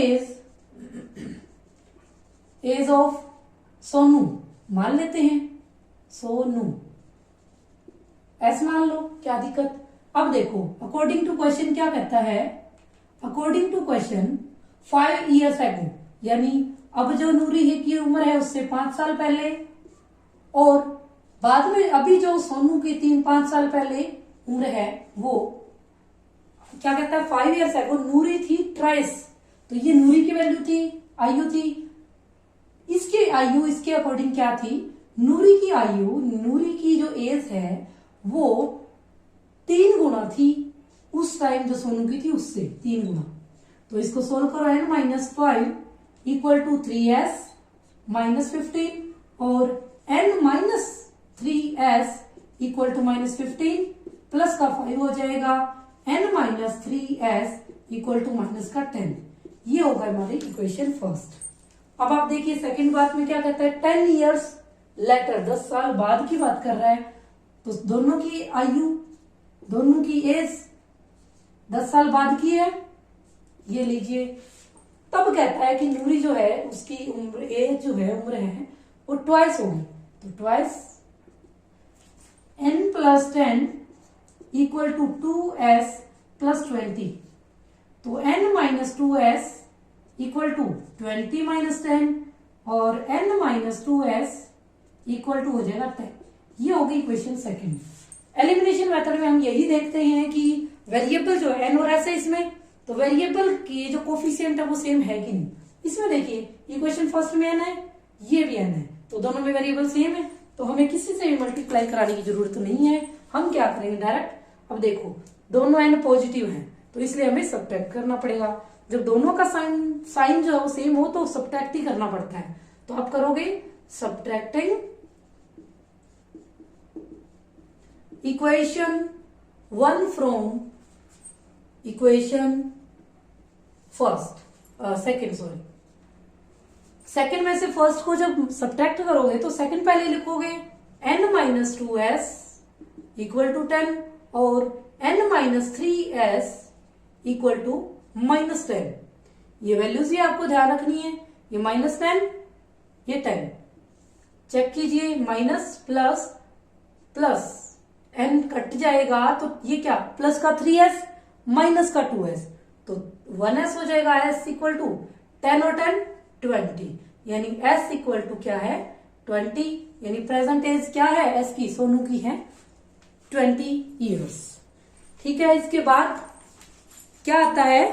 age of Sonu मान लेते हैं, सोनू ऐसे मान लो, क्या दिक्कत। अब देखो अकॉर्डिंग टू क्वेश्चन क्या कहता है, according to question 5 years ago, यानी अब जो नूरी है की उम्र है उससे 5 साल पहले, और बाद में अभी जो सोनू की 3-5 साल पहले उम्र है वो क्या कहता है 5 years ago नूरी थी ट्राइस, तो ये नूरी की वैल्यू थी, आयु थी। इसकी आयु इसके अकॉर्डिंग क्या थी, नूरी की आयु, नूरी की जो एज है वो 3 गुना थी उस टाइम जो सोनू की थी उससे 3 गुना। तो इसको सोल्व करो, n-5 equal to 3s minus 15 और n-3s इक्वल टू -15 प्लस का 5 हो जाएगा n-3s इक्वल टू माइनस का 10। ये होगा हमारी इक्वेशन फर्स्ट। अब आप देखिए सेकंड बात में क्या कहता है, 10 years लेटर, 10 साल बाद की बात कर रहा है, तो दोनों की आयु, दोनों की एज 10 साल बाद की है, ये लीजिए। तब कहता है कि नूरी जो है उसकी उम्र, एज जो है, उम्र है वो ट्वाइस होगी, तो twice n plus 10 equal to 2s plus 20, तो n minus 2s equal to 20 minus 10 और n minus 2s equal to हो जाएगा 10। ये होगी इक्वेशन सेकंड। एलिमिनेशन मेथड में हम यही देखते हैं कि वेरिएबल जो है n और s है इसमें, तो वेरिएबल की जो कोफिशिएंट है वो सेम है कि नहीं। इसमें देखिए इक्वेशन फर्स्ट में n है, ये भी n है, तो दोनों में वेरिएबल सेम है, तो हमें किसी से भी मल्टीप्लाई कराने की जरूरत नहीं है। हम क्या करेंगे डायरेक्ट, अब देखो दोनों n पॉजिटिव है तो इसलिए हमें सब्ट्रैक्ट करना पड़ेगा। जब दोनों का साइन जो है वो सेम हो तो सब्ट्रैक्ट ही करना पड़ता है, तो आप करोगे subtracting equation 1 from equation second में से फर्स्ट को जब सब्ट्रैक्ट करोगे तो सेकंड पहले लिखोगे n-2s इक्वल टू 10 और n-3s इक्वल टू -10। ये वैल्यूज ही आपको ध्यान रखनी है, ये -10, ये 10। चेक कीजिए, minus plus plus n cut जाएगा तो ये क्या, प्लस का 3s माइनस का 2s, तो 1s हो जाएगा, s इक्वल टू 10 और 10 20, यानी s इक्वल टू क्या है 20, यानी प्रेजेंट एज क्या है s की, सोनू की है 20 years। ठीक है, इसके बाद क्या आता है,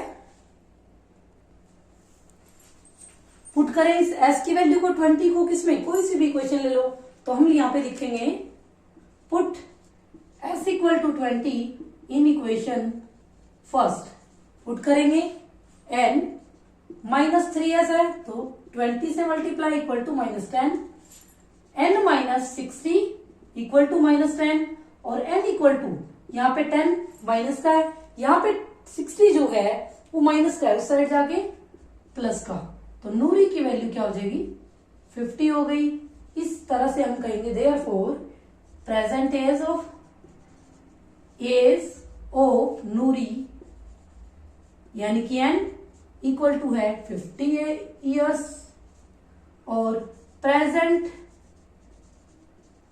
पुट करें इस s की वैल्यू को 20 को किसमें, कोई सी भी इक्वेशन ले लो, तो हम यहाँ पे लिखेंगे put s equal to 20 in equation first. Put करेंगे n -3s है तो 20 से multiply equal to -10, n-60 equal to -10 और n इक्वल टू यहाँ पे 10 माइनस का है, यहाँ पे 60 जो है वो माइनस का है, उस साइड जाके प्लस का, तो नूरी की वैल्यू क्या हो जाएगी 50 हो गई। इस तरह से हम कहेंगे देयरफॉर प्रेजेंट एज ऑफ नूरी यानी कि n इक्वल टू है 50 years और प्रेजेंट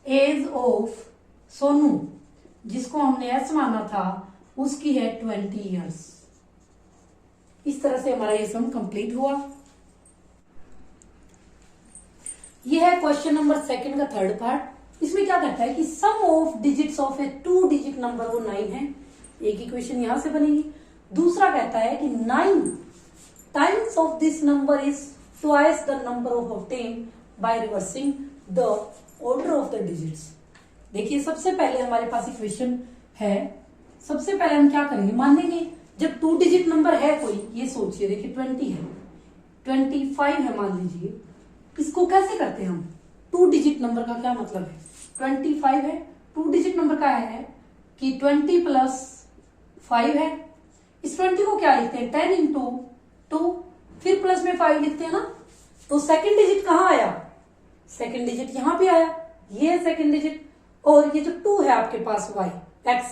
एज ऑफ सोनू जिसको हमने s माना था उसकी है 20 years। इस तरह से हमारा ये सम कंप्लीट हुआ। यह है क्वेश्चन नंबर सेकंड का थर्ड पार्ट। इसमें क्या कहता है कि sum of digits of a 2 digit number वो 9 है, एक इक्वेशन यहां से बनेगी। दूसरा कहता है कि 9 times of this number is twice the number of obtain by reversing the order of the digits. देखिए सबसे पहले हमारे पास इक्वेशन है, सबसे पहले हम क्या करेंगे, मान लेंगे जब 2 डिजिट नंबर है कोई, ये सोचिए देखिए 20 है, 25 है मान लीजिए, इसको कैसे करते हैं हम, 2 डिजिट नंबर का क्या मतलब है, 25 है, 2 डिजिट नंबर का है कि 20 प्लस 5 है। इस 20 को क्या लिखते हैं 10 इंटू 2, फिर प्लस में 5 लिखते हैं ना। तो सेकंड डिजिट कहाँ आया, सेकंड डिजिट यहां पे आया, ये है सेकंड डिजिट। और ये जो 2 है आपके पास y x,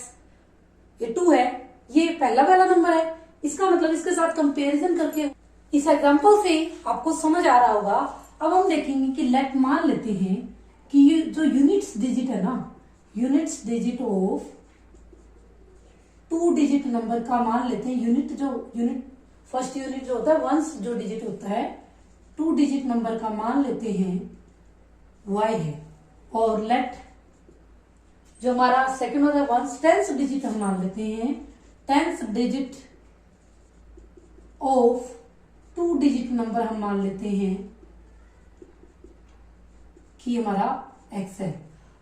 ये 2 है, ये पहला नंबर है। इसका मतलब इसके साथ कंपैरिजन करके इस एग्जांपल से आपको समझ आ रहा होगा। अब हम देखेंगे कि लेट मान लेते हैं कि ये जो यूनिट्स डिजिट है ना, units digit of 2 digit number का मान लेते हैं। यूनिट फर्स्ट यूनिट जो होता है वंस जो डिजिट होता है 2 डिजिट नंबर का मान लेते हैं y है। और लेट जो हमारा सेकंड होता है वंस 10th डिजिट हम मान लेते हैं 10th digit of 2 digit number हम मान लेते हैं कि हमारा x है।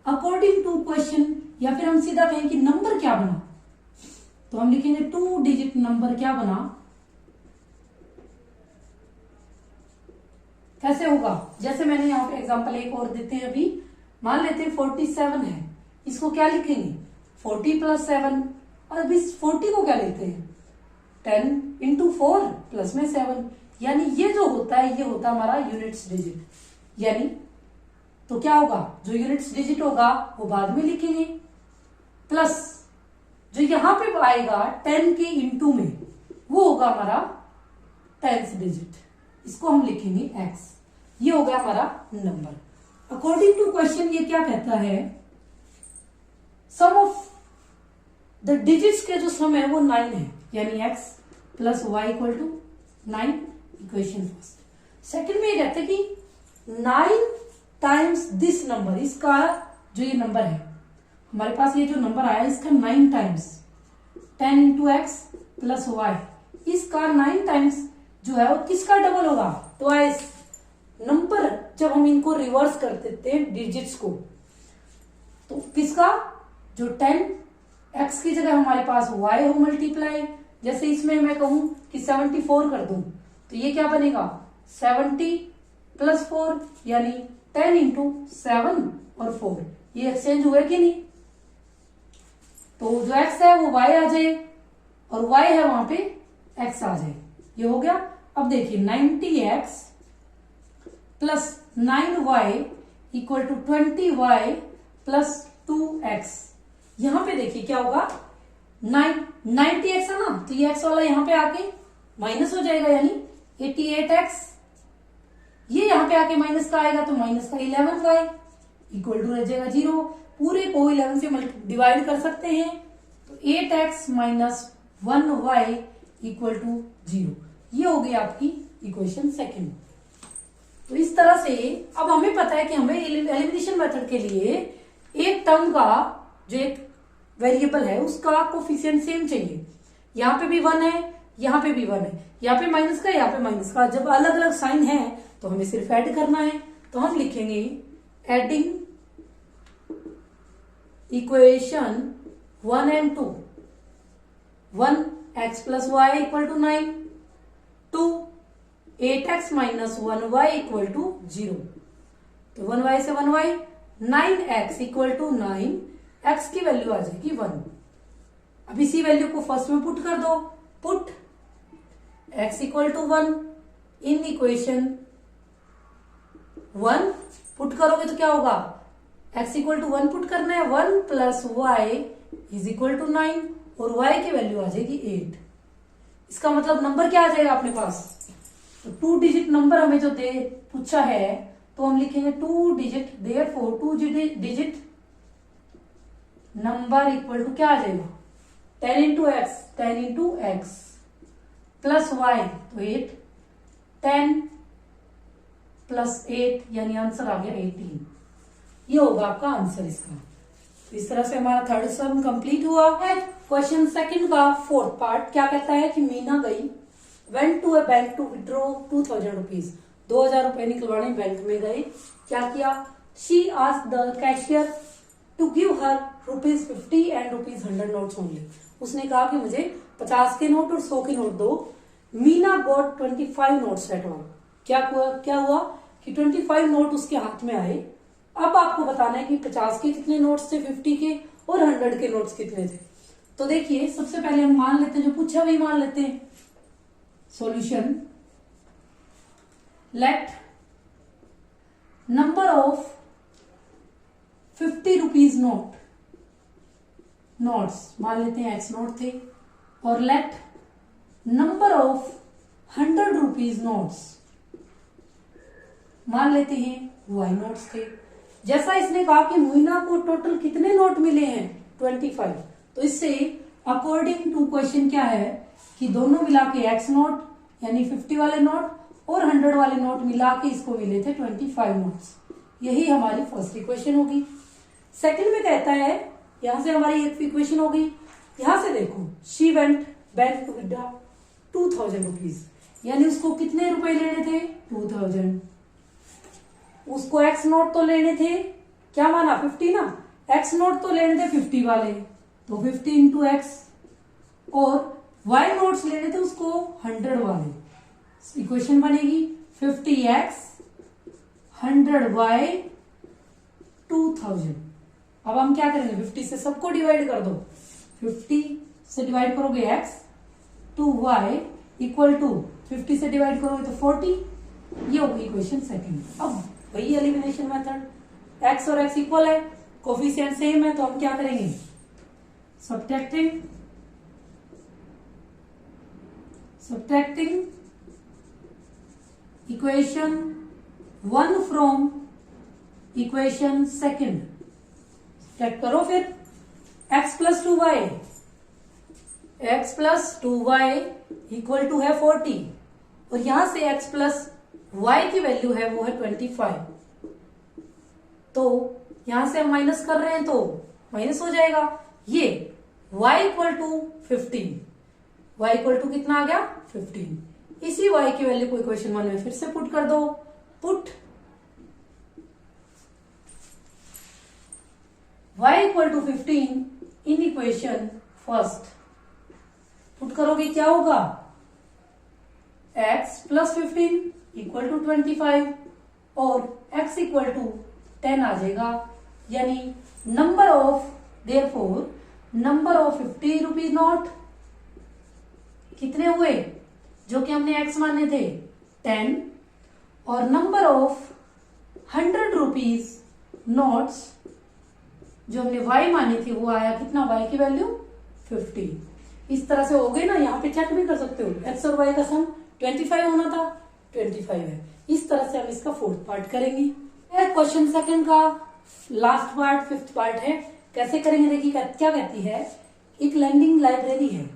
अकॉर्डिंग टू क्वेश्चन, या फिर हम सीधा कहें कि नंबर क्या बना, तो हम लिखेंगे 2 डिजिट नंबर क्या बना, कैसे होगा। जैसे मैंने यहाँ पे एग्जांपल एक और देते हैं अभी, मान लेते हैं 47 है, इसको क्या लिखेंगे 40 प्लस 7, और अभी 40 को क्या लेते हैं 10 इंटू 4 प्लस में 7, यानी ये जो होता है ये होता है हमारा यूनिट्स डिजिट। यानी तो क्या होगा, जो यूनिट्स डिजिट होगा वो बाद में लिखेंगे, प्लस जो यहां पे आएगा 10 के इंटू में वो होगा हमारा 10th डिजिट, इसको हम लिखेंगे x। ये हो गया हमारा नंबर। अकॉर्डिंग टू क्वेश्चन ये क्या कहता है, सम ऑफ द डिजिट्स के जो सम है वो 9 है, यानी x plus y equal to 9, equation first. Second में ये कहते हैं कि 9 टाइम्स दिस नंबर, इसका जो ये नंबर है हमारे पास, ये जो नंबर आया इसका 9 times 10 into x plus y, इसका 9 टाइम्स जो है वो किसका डबल होगा, ट्वाइस। नंबर जब हम इनको रिवर्स कर देते हैं डिजिट्स को, तो किसका, जो 10 x की जगह हमारे पास y हो मल्टीप्लाई, जैसे इसमें मैं कहूं कि 74 कर दूं तो ये क्या बनेगा 70 प्लस 4, यानी 10 इंटू 7 और 4, ये एक्सचेंज हुए कि नहीं। तो जो x है वो y आ जाए और y है वहां पे x आ जाए, ये हो गया। अब देखिए 90x plus 9y equal to 20y plus 2x, यहां पे देखिए क्या होगा 90x है ना, तो ये x वाला यहां पे आके माइनस हो जाएगा, यानी 88x, ये यहां पे आके माइनस का आएगा तो माइनस का 11y इक्वल टू रह जाएगा 0। पूरे को 11 से डिवाइड कर सकते हैं, तो 8x minus 1y equal to 0, ये हो गई आपकी इक्वेशन सेकंड। तो इस तरह से अब हमें पता है कि हमें एलिमिनेशन मेथड के लिए एक टर्म का जो एक वेरिएबल है उसका कोफिशिएंट सेम चाहिए। यहाँ पे भी 1 है, यहाँ पे भी 1 है, यहाँ पे माइनस का, यहाँ पे माइनस का। जब अलग अलग साइन है तो हमें सिर्फ ऐड करना है, तो हम लिखेंगे adding equation 1 and 2, 1x plus y equal to 9, 2 8x minus 1y equal to 0, तो 1y से 1y, 9x equal to 9, x की वैल्यू आ जाएगी 1। अब इसी वैल्यू को फर्स्ट में पुट कर दो, put x equal to 1 in equation 1, put करोगे तो क्या होगा, x इक्वल टू 1 पुट करना है, 1 plus y is equal to 9 और y की वैल्यू आ जाएगी 8। इसका मतलब नंबर क्या आ जाएगा अपने पास, तो 2 डिजिट नंबर हमें जो दे पूछा है तो हम लिखेंगे 2 digit, therefore 2 digit number equal to क्या आ जाएगा 10 into x, 10 into x plus y, तो 8, 10 प्लस 8 यानी आंसर आ गया 18। ये होगा आपका आंसर इसका। तो इस तरह से हमारा थर्ड सम कंप्लीट हुआ है। क्वेश्चन सेकंड का फोर्थ पार्ट क्या कहता है कि मीना गई went to a bank to withdraw 2000 rupees, 2000 रुपए निकलवाने बैंक में गए। क्या किया, she asked the cashier to give her ₹50 and ₹100 notes only. उसने कहा कि मुझे 50 के नोट और 100 के नोट दो। Meena got 25 notes at all. क्या हुआ कि 25 नोट उसके हाथ में आए। अब आपको बताना है कि 50 के कितने नोट्स थे, 50 के और 100 के नोट्स कितने थे। तो देखिए सबसे पहले हम मान लेते हैं, जो पूछा वही मान लेते हैं। Solution, let number of 50 rupees notes मान लेते हैं एक्स नोट थे, और let number of 100 rupees notes मान लेते हैं वाई नोट्स थे। जैसा इसने कहा कि मुइना को टोटल कितने नोट मिले हैं 25, तो इससे अकॉर्डिंग टू क्वेश्चन क्या है कि दोनों मिला के एक्स नोट यानी 50 वाले नोट और 100 वाले नोट मिला के इसको मिले थे 25 नोट्स। यही हमारी फर्स्ट इक्वेशन होगी। सेकंड में कहता है, यहां से हमारी एक इक्वेशन होगी, यहां से देखो she went bank to withdraw 2000 rupees, यानी उसको कितने रुपए लेने थे 2000। उसको एक्स नोट तो लेने थे, क्या माना 50 ना, एक्स नोट तो लेने थे 50 वाले, तो 50 इंटू एक्स, और वाई नोट्स लेने थे उसको 100 वाले। इक्वेशन बनेगी 50x 100y 2000। अब हम क्या करेंगे, 50 से सबको डिवाइड कर दो, 50 से डिवाइड करोगे x to y equal to 50 से डिवाइड करोगे तो 40, ये होगी इक्वेशन सेकंड। अब वही एलिमिनेशन मेथड, x और x इक्वल है, कोफिशिएंट सेम है, तो हम क्या करेंगे subtracting equation 1 from equation second। Subtract करो फिर, x plus 2y equal to है 40, और यहां से x प्लस y की वैल्यू है वो है 25, तो यहां से हम माइनस कर रहे हैं तो माइनस हो जाएगा। ये y equal to 15, y equal to कितना आ गया 15। इसी y की वैल्यू को इक्वेशन 1 में फिर से पुट कर दो, put y equal to 15 in equation first, put करोगे क्या होगा x प्लस 15 इक्वल टू 25 और x इक्वल टू 10 आ जाएगा, यानी number of therefore number of 50 rupees note कितने हुए, जो कि हमने x माने थे 10, और नंबर ऑफ 100 रुपीज नोट्स जो हमने y मानी थी वो आया कितना, y की वैल्यू 50। इस तरह से हो गई ना, यहाँ पे चेक भी कर सकते हो, x और y का सम 25 होना था, 25 है। इस तरह से हम इसका फोर्थ पार्ट करेंगे। क्वेश्चन सेकंड का लास्ट पार्ट, फिफ्थ पार्ट है, कैसे करेंगे देखिए। क्या कहती है, एक लैंडिंग लाइब्रेरी है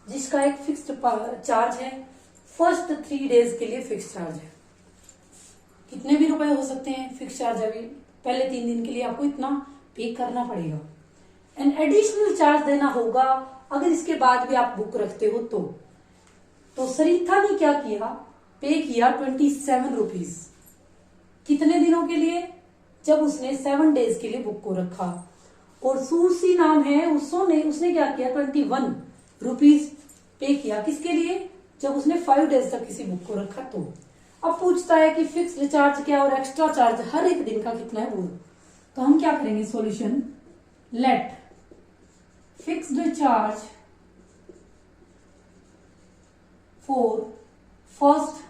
जिसका एक फिक्स्ड चार्ज है, फर्स्ट 3 डेज के लिए फिक्स चार्ज है, कितने भी रुपए हो सकते हैं, फिक्स चार्ज अभी पहले 3 दिन के लिए आपको इतना पे करना पड़ेगा। एंड एडिशनल चार्ज देना होगा अगर इसके बाद भी आप बुक रखते हो तो सरिता ने क्या किया, पे किया 27 रुपीज, कितने दिनों के लिए, जब उसने 7 डेज के लिए बुक को रखा। और सूसी नाम है, उसने क्या किया 21 रुपीज पे किया, किसके लिए, जब उसने 5 डेज तक किसी बुक को रखा। तो अब पूछता है कि फिक्स्ड चार्ज क्या और एक्स्ट्रा चार्ज हर एक दिन का कितना है वो। तो हम क्या करेंगे, solution, let fixed charge for first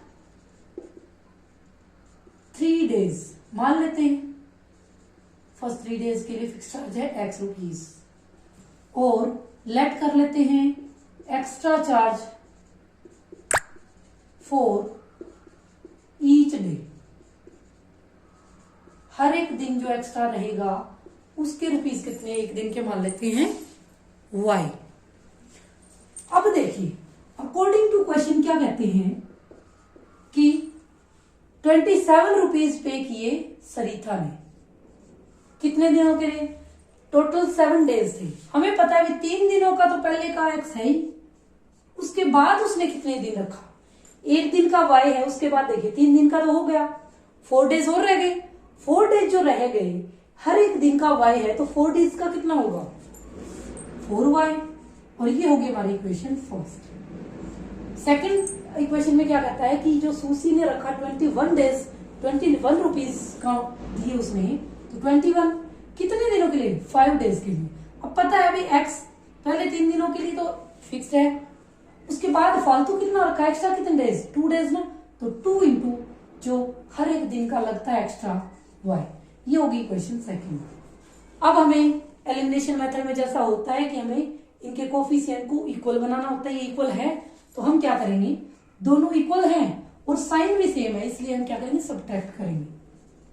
3 days मान लेते हैं, फर्स्ट 3 डेज के लिए फिक्स चार्ज है x रुपीज, और लेट कर लेते हैं extra charge for each day, हर एक दिन जो एक्स्ट्रा रहेगा उसके रुपीज कितने, एक दिन के मान लेते हैं y। अब देखिए अकॉर्डिंग टू क्वेश्चन क्या कहते हैं कि 27 रुपीज पे किए सरिता ने, कितने दिनों के लिए, टोटल 7 डेज थे। हमें पता है 3 दिनों का तो पहले का x है ही, उसके बाद उसने कितने दिन रखा, 1 दिन का y है, उसके बाद देखिए 3 दिन का तो हो गया, 4 डेज और रह गए, 4 डेज जो रह गए हर एक दिन का y है, तो 4 डेज का कितना होगा 4y, और ये होगी हमारी इक्वेशन फर्स्ट। सेकंड इक्वेशन में क्या कहता है कि जो सूसी ने रखा 21 डेज 21 रुपीज का दिए उसने, तो 21 कितने दिनों के लिए, 5 डेज के लिए। अब पता है अभी x पहले 3 दिनों के लिए तो फिक्स्ड है, उसके बाद फालतू कितना रखा एक्स्ट्रा, कितने डेज, 2 डेज ना, तो 2 इंटू जो हर एक दिन का लगता है एक्स्ट्रा y, ये होगी इक्वेशन सेकंड। अब हमें एलिमिनेशन मेथड में जैसा होता है कि हमें इनके कोफिशिएंट को इक्वल बनाना होता है, ये इक्वल है तो हम क्या करेंगे, दोनों इक्वल हैं और साइन भी सेम है, इसलिए हम क्या करेंगे, सब्ट्रैक्ट करेंगे।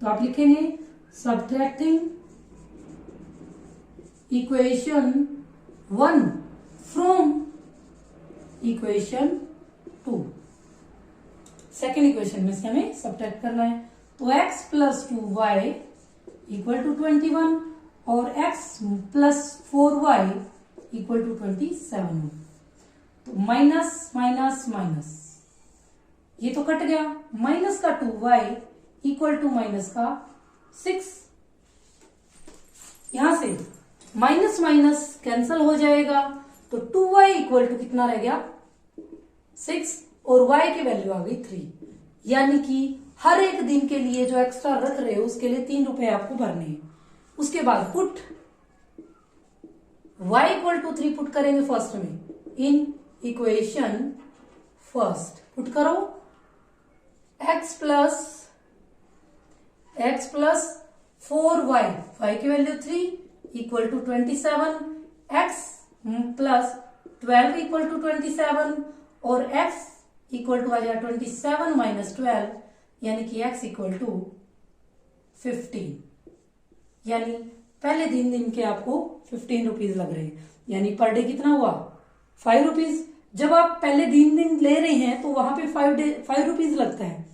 तो आप लिखेंगे subtracting equation 1 from equation 2, second equation में से हमें सब्ट्रैक्ट करना है। तो x plus 2y equal to 21 और x plus 4y equal to 27। तो माइनस माइनस माइनस, ये तो कट गया, माइनस का 2y इक्वल टू माइनस का 6, यहां से माइनस माइनस कैंसल हो जाएगा, तो 2y इक्वल टू कितना रह गया, 6 और y की वैल्यू आ गई 3, यानी कि हर एक दिन के लिए जो एक्स्ट्रा रख रहे हो उसके लिए 3 रुपए आपको भरने हैं। उसके बाद put y equal to 3 put करेंगे फर्स्ट में, इन इक्वेशन फर्स्ट पुट करो, x प्लस 4y, y की वैल्यू 3 इक्वल टू 27, x प्लस 12 इक्वल टू 27 और x इक्वल टू आ जाए 27 माइनस 12, यानी कि x इक्वल टू 15, यानी पहले 3 दिन के आपको 15 रुपीज लग रहे हैं, यानी पर डे कितना हुआ, 5 रुपीज। जब आप पहले 3 दिन ले रहे हैं तो वहां पे 5 रुपीज लगता है,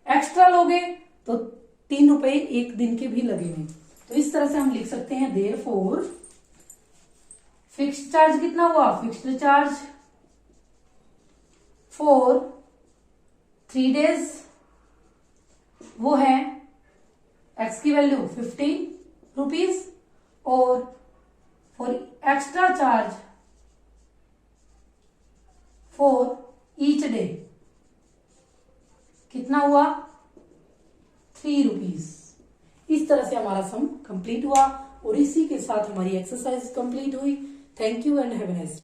एक्स्ट्रा लोगे तो 3 रुपए एक दिन के भी लगेंगे। तो इस तरह से हम लिख सकते हैं देयरफॉर फिक्स्ड चार्ज कितना हुआ, फिक्स्ड चार्ज फॉर 3 डेज वो है x की वैल्यू 15 रुपीज और for extra charge for each day कितना हुआ, 3 रुपीज। इस तरह से हमारा सम कंप्लीट हुआ और इसी के साथ हमारी एक्सरसाइज कंप्लीट हुई। Thank you and have a nice day.